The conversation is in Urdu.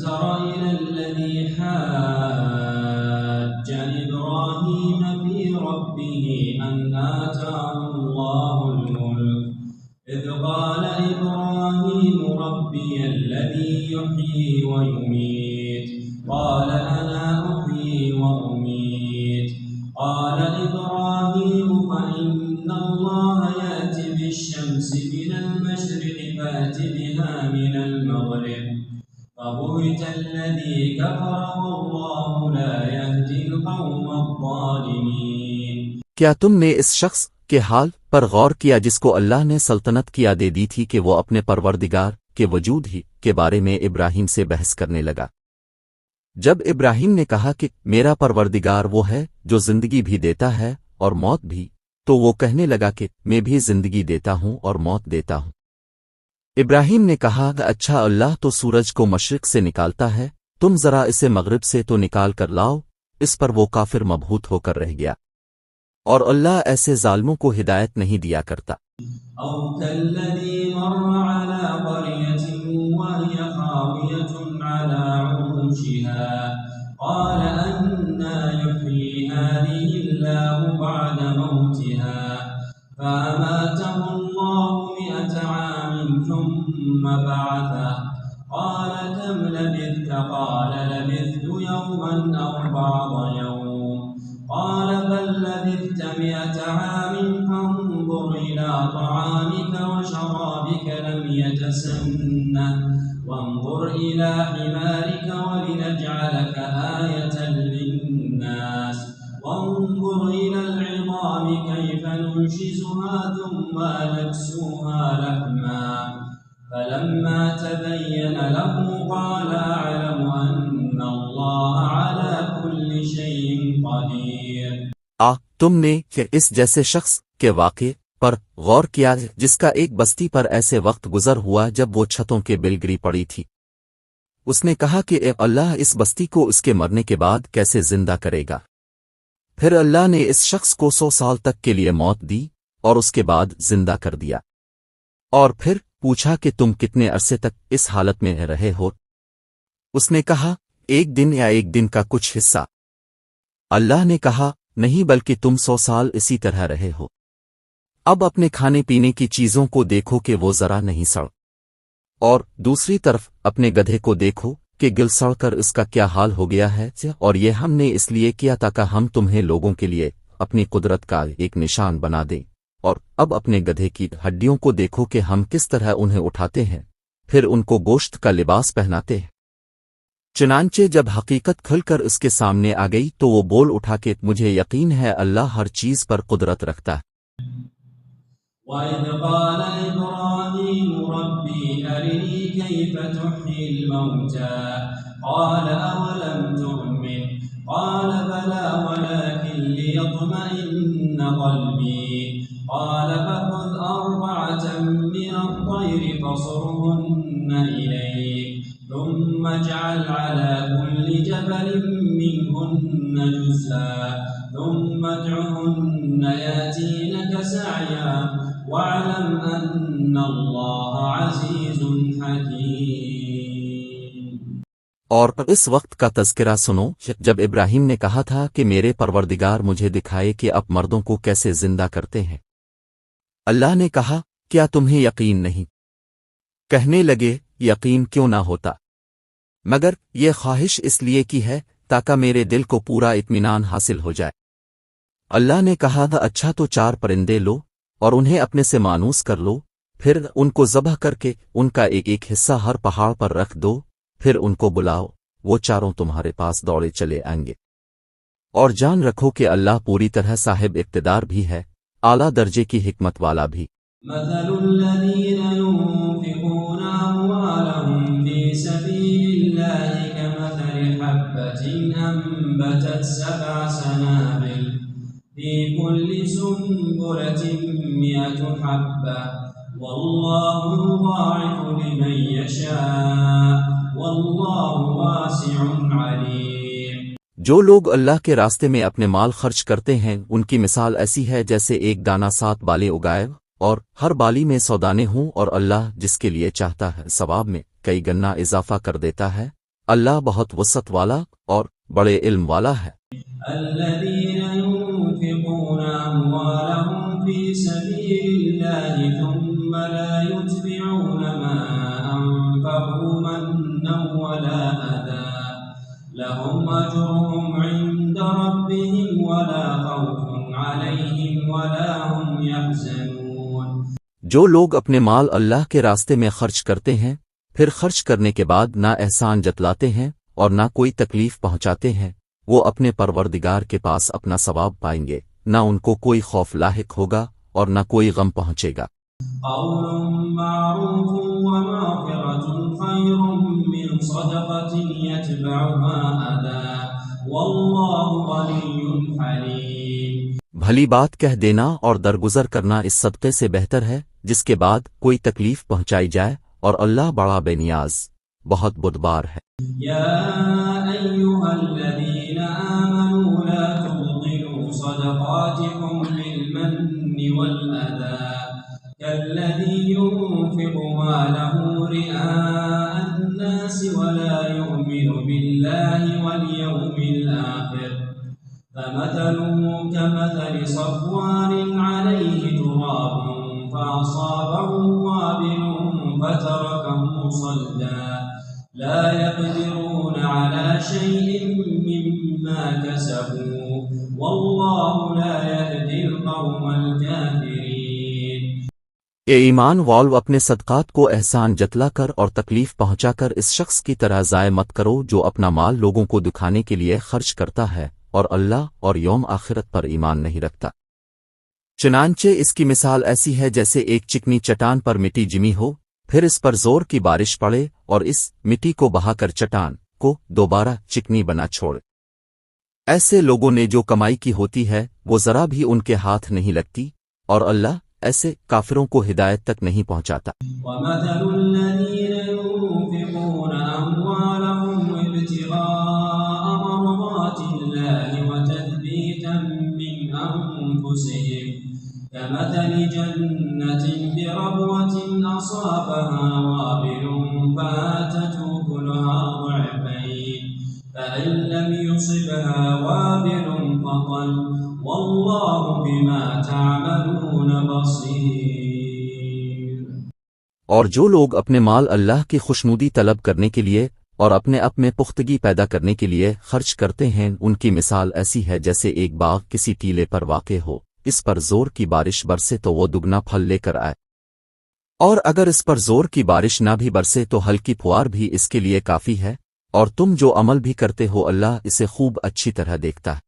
تر إلى الذي حاج إبراهيم في ربه أن آتاه الله الملك إذ قال إبراهيم ربي الذي يحيي ويميت قال أنا أحيي وأميت قال إبراهيم فإن الله يأتي بالشمس من المشرق فأت بها من المغرب فبهت الذي كفر والله لا يهدي القوم الظالمين۔ کیا تم نے اس شخص کے حال پر غور کیا جس کو اللہ نے سلطنت کی دے دی تھی کہ وہ اپنے پروردگار کے وجود ہی کے بارے میں ابراہیم سے بحث کرنے لگا؟ جب ابراہیم نے کہا کہ میرا پروردگار وہ ہے جو زندگی بھی دیتا ہے اور موت بھی، تو وہ کہنے لگا کہ میں بھی زندگی دیتا ہوں اور موت دیتا ہوں۔ ابراہیم نے کہا اچھا اللہ تو سورج کو مشرق سے نکالتا ہے، تم ذرا اسے مغرب سے تو نکال کر لاؤ۔ اس پر وہ کافر مبہوت ہو کر رہ گیا، اور اللہ ایسے ظالموں کو ہدایت نہیں دیا کرتا۔ أو كالذي مر على قرية وهي خاوية على عروشها قال أنى يحيي هذه الله بعد موتها فأماته الله 100 عام ثم بعثه قال كم لبثت قال لبثت يوما أو بعض يوم قال بل لبثت 100 عام فانظر إلى طعامك وشرابك لم يتسنه وانظر إلى حمارك ولنجعلك آية للناس وانظر إلى العظام كيف ننشزها ثم نكسوها لحما فلما تبين له قال أعلم أن الله على كل شيء قدير۔ تم نے کہ اس جیسے شخص کے واقعے پر غور کیا جس کا ایک بستی پر ایسے وقت گزر ہوا جب وہ چھتوں کے بل گری پڑی تھی؟ اس نے کہا کہ اے اللہ اس بستی کو اس کے مرنے کے بعد کیسے زندہ کرے گا؟ پھر اللہ نے اس شخص کو 100 سال تک کے لیے موت دی اور اس کے بعد زندہ کر دیا، اور پھر پوچھا کہ تم کتنے عرصے تک اس حالت میں رہے ہو؟ اس نے کہا 1 دن یا 1 دن کا کچھ حصہ۔ اللہ نے کہا نہیں بلکہ تم 100 سال اسی طرح رہے ہو۔ اب اپنے کھانے پینے کی چیزوں کو دیکھو کہ وہ ذرا نہیں سڑ، اور دوسری طرف اپنے گدھے کو دیکھو کہ گل سڑ کر اس کا کیا حال ہو گیا ہے، اور یہ ہم نے اس لیے کیا تاکہ ہم تمہیں لوگوں کے لیے اپنی قدرت کا ایک نشان بنا دیں۔ اور اب اپنے گدھے کی ہڈیوں کو دیکھو کہ ہم کس طرح انہیں اٹھاتے ہیں، پھر ان کو گوشت کا لباس پہناتے ہیں۔ چنانچہ جب حقیقت کھل کر اس کے سامنے آ گئی تو وہ بول اٹھا کہ مجھے یقین ہے اللہ ہر چیز پر قدرت رکھتا ہے۔ وَإِذْ قَالَ إِبْرَاهِيمُ رَبِّ أَرِنِي كَيْفَ تُحْيِي الْمَوْتَى قَالَ أَوَلَمْ تُؤْمِنْ قَالَ بَلَى وَلَكِنْ لِيَطْمَئِنَّ قَلْبِي قَالَ فَخُذْ 4 مِنَ الطَّيْرِ فَصُرْهُنَّ إِلَيْكَ ثُمَّ اجْعَلْ عَلَى كُلِّ جَبَلٍ مِّنْهُنَّ جُزْءًا ثُمَّ ادْعُهُنَّ يَأْتِينَكَ سَعْيًا وَاعْلَمْ أَنَّ اللَّهَ عَزِيزٌ حَكِيمٌ۔ اور اس وقت کا تذکرہ سنو جب ابراہیم نے کہا تھا کہ میرے پروردگار مجھے دکھائے کہ اب مردوں کو کیسے زندہ کرتے ہیں۔ اللہ نے کہا کیا تمہیں یقین نہیں؟ کہنے لگے یقین کیوں نہ ہوتا، مگر یہ خواہش اس لیے کی ہے تاکہ میرے دل کو پورا اطمینان حاصل ہو جائے۔ اللہ نے کہا اچھا تو 4 پرندے لو اور انہیں اپنے سے مانوس کر لو، پھر ان کو ذبح کر کے ان کا ایک حصہ ہر پہاڑ پر رکھ دو، پھر ان کو بلاؤ، وہ چاروں تمہارے پاس دوڑے چلے آئیں گے۔ اور جان رکھو کہ اللہ پوری طرح صاحب اقتدار بھی ہے، اعلیٰ درجے کی حکمت والا بھی۔ مثل الذين ينفقون أموالهم في سبيل الله كمثل حبة أنبتت 7 سنابل في كل سنبلة 100 حبة والله يضاعف لمن يشاء والله واسع عليم۔ جو لوگ اللہ کے راستے میں اپنے مال خرچ کرتے ہیں ان کی مثال ایسی ہے جیسے ایک دانہ 7 بالیں اگائے اور ہر بالی میں 100 دانے ہوں، اور اللہ جس کے لیے چاہتا ہے ثواب میں کئی گنا اضافہ کر دیتا ہے، اللہ بہت وسعت والا اور بڑے علم والا ہے۔ الذين ينفقون أموالهم في سبيل الله ثم لا يتبعون ما أنفقوا منا ولا أذى لهم أجرهم عند ربهم ولا خوف عليهم ولا هم يحزنون۔ جو لوگ اپنے مال اللہ کے راستے میں خرچ کرتے ہیں پھر خرچ کرنے کے بعد نہ احسان جتلاتے ہیں اور نہ کوئی تکلیف پہنچاتے ہیں، وہ اپنے پروردگار کے پاس اپنا ثواب پائیں گے، نہ ان کو کوئی خوف لاحق ہوگا اور نہ کوئی غم پہنچے گا۔ قول معروف ومغفرة خير من صدقة يتبعها أذى والله غني حليم۔ بھلی بات کہہ دینا اور درگزر کرنا اس صدقے سے بہتر ہے جس کے بعد کوئی تکلیف پہنچائی جائے، اور اللہ بڑا بے نیاز بہت بردبار ہے۔ يا أيها الذين آمنوا لا تبطلوا صدقاتكم بالمن والأذى كالذي ينفق ماله رئاء الناس ولا يؤمن بالله واليوم الآخر فمثله كمثل صفوان عليه تراب فأصابه وابل فتركه صلدا لا يقدرون على شيء مما كسبوا والله لا يهدي القوم الكافرين۔ اے ایمان والو، اپنے صدقات کو احسان جتلا کر اور تکلیف پہنچا کر اس شخص کی طرح ضائع مت کرو جو اپنا مال لوگوں کو دکھانے کے لیے خرچ کرتا ہے اور اللہ اور یوم آخرت پر ایمان نہیں رکھتا۔ چنانچہ اس کی مثال ایسی ہے جیسے ایک چکنی چٹان پر مٹی جمی ہو، پھر اس پر زور کی بارش پڑے اور اس مٹی کو بہا کر چٹان کو دوبارہ چکنی بنا چھوڑے۔ ایسے لوگوں نے جو کمائی کی ہوتی ہے وہ ذرا بھی ان کے ہاتھ نہیں لگتی، اور اللہ ایسے کافروں کو ہدایت تک نہیں پہنچاتا۔ وَمَثَلُ الَّذِينَ يُنفِقُونَ أَمْوَالَهُمْ ابْتِغَاءَ مَرْضَاتِ اللَّهِ وَتَثْبِيتًا مِّنْ أَنفُسِهِمْ كمثل جنة بربوة أصابها وابل فآتت أكلها ضعفين فإن لم يصبها وابل فطل والله بما تعملون بصير۔ اور جو لوگ اپنے مال اللہ کی خوشنودی طلب کرنے کے لیے اور اپنے اپ میں پختگی پیدا کرنے کے لیے خرچ کرتے ہیں، ان کی مثال ایسی ہے جیسے ایک باغ کسی ٹیلے پر واقع ہو، اس پر زور کی بارش برسے تو وہ دگنا پھل لے کر آئے، اور اگر اس پر زور کی بارش نہ بھی برسے تو ہلکی پھوار بھی اس کے لیے کافی ہے، اور تم جو عمل بھی کرتے ہو اللہ اسے خوب اچھی طرح دیکھتا ہے۔